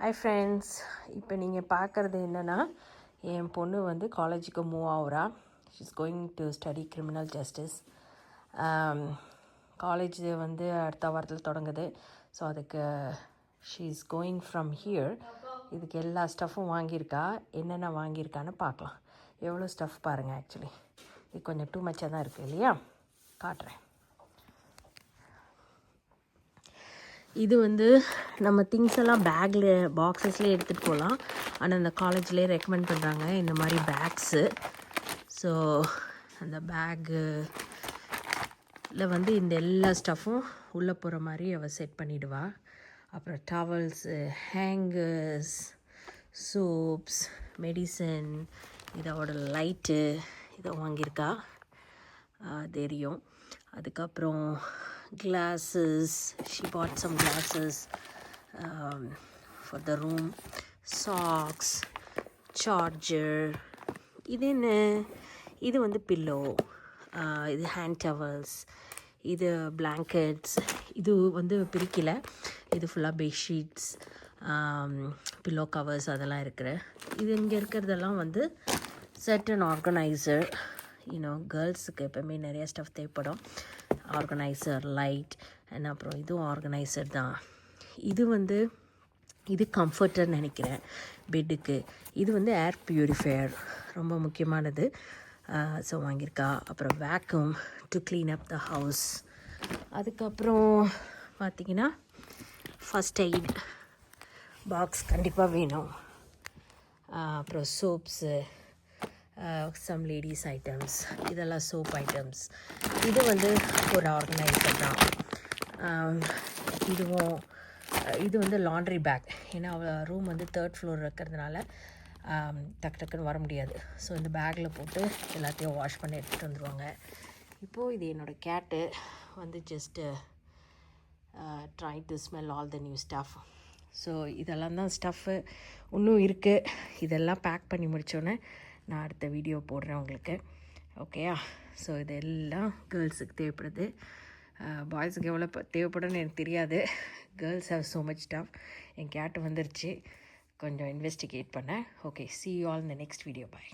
Hi friends, இப்போ நீங்கள் பார்க்குறது என்னென்னா, என் பொண்ணு வந்து காலேஜுக்கு மூவ் ஆகுறா. She's going to study criminal justice. College வந்து அடுத்த வாரத்தில் தொடங்குது. ஸோ அதுக்கு ஷீஸ் கோயிங் ஃப்ரம் ஹியர். இதுக்கு எல்லா ஸ்டஃப்பும் வாங்கியிருக்கா. என்னென்ன வாங்கியிருக்கான்னு பார்க்கலாம். எவ்வளோ ஸ்டஃப் பாருங்கள். ஆக்சுவலி இது கொஞ்சம் டூ மச்சாக தான் இருக்குது இல்லையா? காட்டுறேன். இது வந்து நம்ம திங்ஸ் எல்லாம் பேக்கில் பாக்ஸஸ்லேயே எடுத்துகிட்டு போகலாம். ஆனால் அந்த காலேஜ்லேயே ரெக்கமெண்ட் பண்ணுறாங்க இந்த மாதிரி பேக்ஸு. ஸோ அந்த பேக்கில் வந்து இந்த எல்லா ஸ்டஃப்பும் உள்ளே போகிற மாதிரி அவள் செட் பண்ணிவிடுவா. அப்புறம் டவல்ஸு, ஹேங்கர்ஸ், சோப்ஸ், மெடிசன், இதோட லைட்டு இதை வாங்கியிருக்கா தெரியும். அதுக்கப்புறம் glasses, she bought some glasses for the room, socks, charger. இது வந்து பில்லோ, இது ஹேண்ட் டவல்ஸ், இது பிளாங்கெட்ஸ். இது வந்து பிரிக்கலை, இது ஃபுல்லாக பெட்ஷீட்ஸ், பில்லோ கவர்ஸ் அதெல்லாம் இருக்கிற. இது இங்கே இருக்கிறதெல்லாம் வந்து செட் அண்ட் ஆர்கனைசர். கேர்ள்ஸுக்கு எப்போவுமே நிறையா ஸ்டஃப் தேவைப்படும். ஆர்கனைசர், லைட் அண்ட் அப்புறம் இதுவும் ஆர்கனைசர் தான். இது கம்ஃபர்டர்னு நினைக்கிறேன் பெட்டுக்கு. இது வந்து ஏர் ப்யூரிஃபையர், ரொம்ப முக்கியமானது. ஸோ வாங்கியிருக்கா. அப்புறம் vacuum to clean up the house. அதுக்கப்புறம் பார்த்திங்கன்னா ஃபஸ்ட் எய்ட் பாக்ஸ் கண்டிப்பாக வேணும். அப்புறம் சோப்ஸு, சம் லேடிஸ் ஐட்டம்ஸ், இதெல்லாம் சோப் ஐட்டம்ஸ். இது வந்து ஒரு ஆர்கனைசர் தான். இது வந்து லாண்ட்ரி பேக். ஏன்னா அவள் ரூம் வந்து 3rd ஃப்ளோர் இருக்கிறதுனால டக்குன்னு வர முடியாது. ஸோ இந்த பேக்கில் போட்டு எல்லாத்தையும் வாஷ் பண்ணி எடுத்துகிட்டு வந்துடுவாங்க. இப்போது இது என்னோடய கேட்டு வந்து just try to smell all the new stuff. So இதெல்லாம் தான் ஸ்டஃப்பு. இன்னும் இருக்குது. இதெல்லாம் பேக் பண்ணி முடித்தோன்னே நான் அடுத்த வீடியோ போடுறேன் உங்களுக்கு. ஓகேயா? ஸோ இதெல்லாம் கேர்ள்ஸுக்கு தேவைப்படுது. பாய்ஸுக்கு எவ்வளோ தேவைப்படுன்னு எனக்கு தெரியாது. Girls have so much stuff. என் கேட்டு வந்துருச்சு, கொஞ்சம் இன்வெஸ்டிகேட் பண்ணேன். Okay, see you all in the next video. Bye.